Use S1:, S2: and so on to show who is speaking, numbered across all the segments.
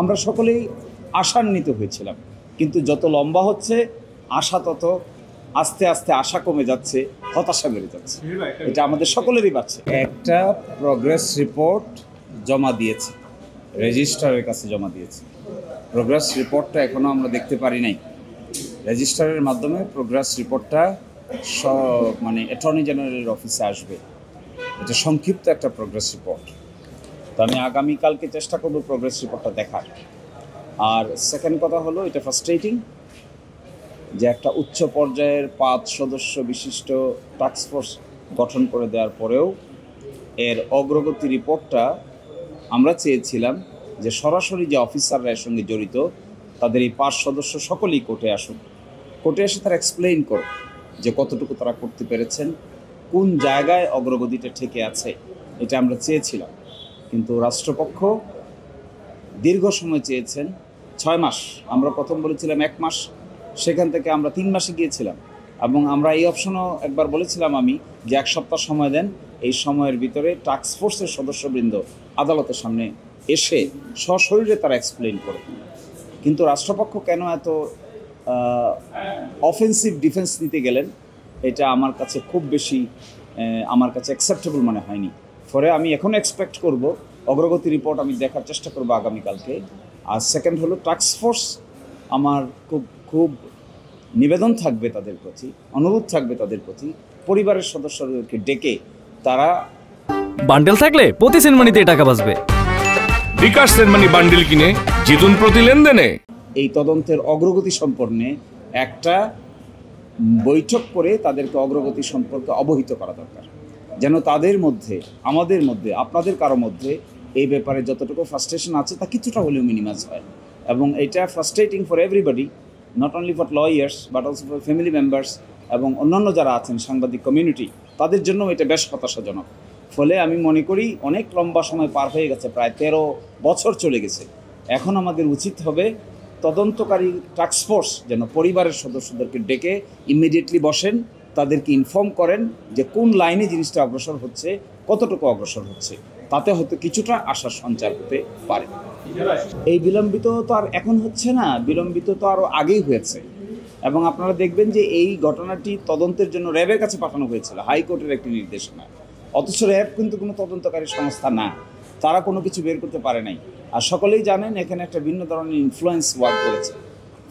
S1: আমরা সকলেই আশান্বিত হয়েছিলাম, কিন্তু যত লম্বা হচ্ছে আশা তত আস্তে আস্তে আশা কমে যাচ্ছে, হতাশা বেড়ে যাচ্ছে। এটা আমাদের সকলেরই বাড়ছে। একটা প্রোগ্রেস রিপোর্ট জমা দিয়েছে, রেজিস্ট্রারের কাছে জমা দিয়েছে। প্রোগ্রেস রিপোর্টটা এখনও আমরা দেখতে পারি নাই। রেজিস্ট্রারের মাধ্যমে প্রোগ্রেস রিপোর্টটা মানে অ্যাটর্নি জেনারেলের অফিসে আসবে। এটা সংক্ষিপ্ত একটা প্রোগ্রেস রিপোর্ট। তো আমি আগামীকালকে চেষ্টা করব প্রোগ্রেস রিপোর্টটা দেখার। আর সেকেন্ড কথা হলো, এটা ফ্রাস্ট্রেটিং যে একটা উচ্চ পর্যায়ের 5 সদস্য বিশিষ্ট টাস্কফোর্স গঠন করে দেওয়ার পরেও এর অগ্রগতি রিপোর্টটা আমরা চেয়েছিলাম যে সরাসরি যে অফিসাররা এর সঙ্গে জড়িত তাদের এই 5 সদস্য সকলেই কোর্টে আসুন, কোর্টে এসে তারা এক্সপ্লেইন করুন যে কতটুকু তারা করতে পেরেছেন, কোন জায়গায় অগ্রগতিটা ঠেকে আছে। এটা আমরা চেয়েছিলাম, কিন্তু রাষ্ট্রপক্ষ দীর্ঘ সময় চেয়েছেন, 6 মাস। আমরা প্রথম বলেছিলাম 1 মাস, সেখান থেকে আমরা 3 মাসে গিয়েছিলাম। এবং আমরা এই অপশনও একবার বলেছিলাম আমি যে 1 সপ্তাহ সময় দেন, এই সময়ের ভিতরে টাস্কফোর্সের সদস্যবৃন্দ আদালতের সামনে এসে সশরীরে তারা এক্সপ্লেইন করে। কিন্তু রাষ্ট্রপক্ষ কেন এত অফেন্সিভ ডিফেন্স নিতে গেলেন, এটা আমার কাছে খুব বেশি অ্যাকসেপ্টেবল মনে হয়নি। ফলে আমি এখন এক্সপেক্ট করব অগ্রগতি রিপোর্ট আমি দেখার চেষ্টা করব আগামীকালকে। আর সেকেন্ড হলো টাস্কফোর্স, আমার খুব নিবেদন থাকবে তাদের প্রতি, অনুরোধ থাকবে তাদের প্রতি, পরিবারের সদস্যদেরকে ডেকে তারা
S2: বান্ডেল থাকলে প্রতি সেনমানিতে টাকা বাঁচবে।
S3: বিকাশ সেনমানি বান্ডেল কিনে জিতুন প্রতি লেনদেনে।
S1: এই তদন্তের অগ্রগতি সম্পর্কে একটা বৈঠক করে তাদেরকে অগ্রগতি সম্পর্কে অবহিত করা দরকার, যেন তাদের মধ্যে, আমাদের মধ্যে, আপনাদের কারো মধ্যে এই ব্যাপারে যতটুকু ফ্রাস্ট্রেশন আছে তা কিছুটা হলেও মিনিমাইজ হয়। এবং এটা frustrating for everybody, not only for lawyers but also for family members এবং অন্যান্য যারা আছেন সাংবাদিক কমিউনিটি, তাদের জন্য এটা বেশ হতাশাজনক। ফলে আমি মনে করি অনেক লম্বা সময় পার হয়ে গেছে, প্রায় 13 বছর চলে গেছে। এখন আমাদের উচিত হবে তদন্তকারী টাস্কফোর্স যেন পরিবারের সদস্যদেরকে ডেকে ইমিডিয়েটলি বসেন, তাদেরকে ইনফর্ম করেন যে কোন লাইনে জিনিসটা অগ্রসর হচ্ছে, কতটুকু অগ্রসর হচ্ছে, তাতে হয়তো কিছুটা আশার সঞ্চার হতে পারে। এই বিলম্বিত তো আর এখন হচ্ছে না, বিলম্বিত তো আরও আগেই হয়েছে। এবং আপনারা দেখবেন যে এই ঘটনাটি তদন্তের জন্য র্যাবের কাছে পাঠানো হয়েছিল, হাইকোর্টের একটি নির্দেশনা। অথচ র্যাব কিন্তু কোনো তদন্তকারী সংস্থা না, তারা কোনো কিছু বের করতে পারে নাই। আর সকলেই জানেন এখানে একটা ভিন্ন ধরনের ইনফ্লুয়েন্স ওয়ার্ক করেছে,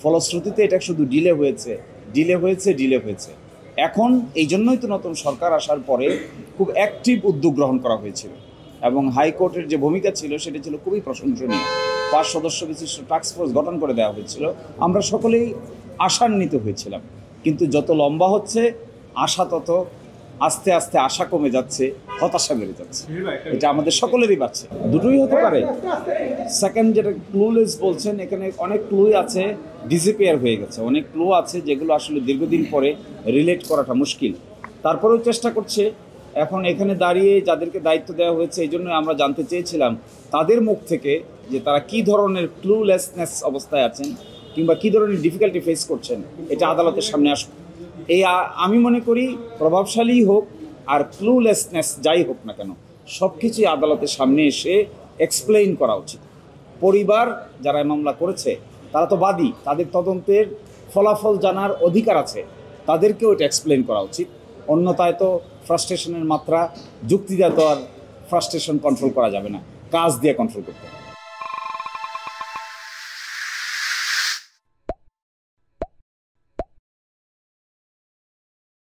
S1: ফলশ্রুতিতে এটা শুধু ডিলে হয়েছে। এখন এই জন্যই তো নতুন সরকার আসার পরে খুব অ্যাক্টিভ উদ্যোগ গ্রহণ করা হয়েছিল এবং হাইকোর্টের যে ভূমিকা ছিল সেটা ছিল খুবই প্রশংসনীয়। 5 সদস্য বিশিষ্ট টাস্কফোর্স গঠন করে দেওয়া হয়েছিল। আমরা সকলেই আশান্বিত হয়েছিলাম, কিন্তু যত লম্বা হচ্ছে আশা তত আস্তে আস্তে আশা কমে যাচ্ছে, হতাশা বেড়ে যাচ্ছে। এটা আমাদের সকলেরই বাড়ছে। দুটোই হতে পারে। সেকেন্ড যেটা ক্লুলেস বলছেন, এখানে অনেক ক্লুই আছে ডিসঅ্যাপিয়ার হয়ে গেছে, অনেক ক্লু আছে যেগুলো আসলে দীর্ঘদিন পরে রিলেট করাটা মুশকিল। তারপরেও চেষ্টা করছে। এখন এখানে দাঁড়িয়ে যাদেরকে দায়িত্ব দেওয়া হয়েছে, এই জন্য আমরা জানতে চেয়েছিলাম তাদের মুখ থেকে যে তারা কী ধরনের ক্লুলেসনেস অবস্থায় আছেন কিংবা কী ধরনের ডিফিকাল্টি ফেস করছেন, এটা আদালতের সামনে আসবে। আমি মনে করি প্রভাবশালী হোক আর ক্লুলেসনেস যাই হোক না কেন, সব কিছুই আদালতের সামনে এসে এক্সপ্লেইন করা উচিত। পরিবার যারা মামলা করেছে তারা তো বাদী, তাদের তদন্তের ফলাফল জানার অধিকার আছে, তাদেরকেও এটা এক্সপ্লেইন করা উচিত। অন্যথায় তো ফ্রাস্ট্রেশনের মাত্রা, যুক্তি দিয়ে তো আর ফ্রাস্ট্রেশন কন্ট্রোল করা যাবে না, কাজ দিয়ে কন্ট্রোল করতে হবে।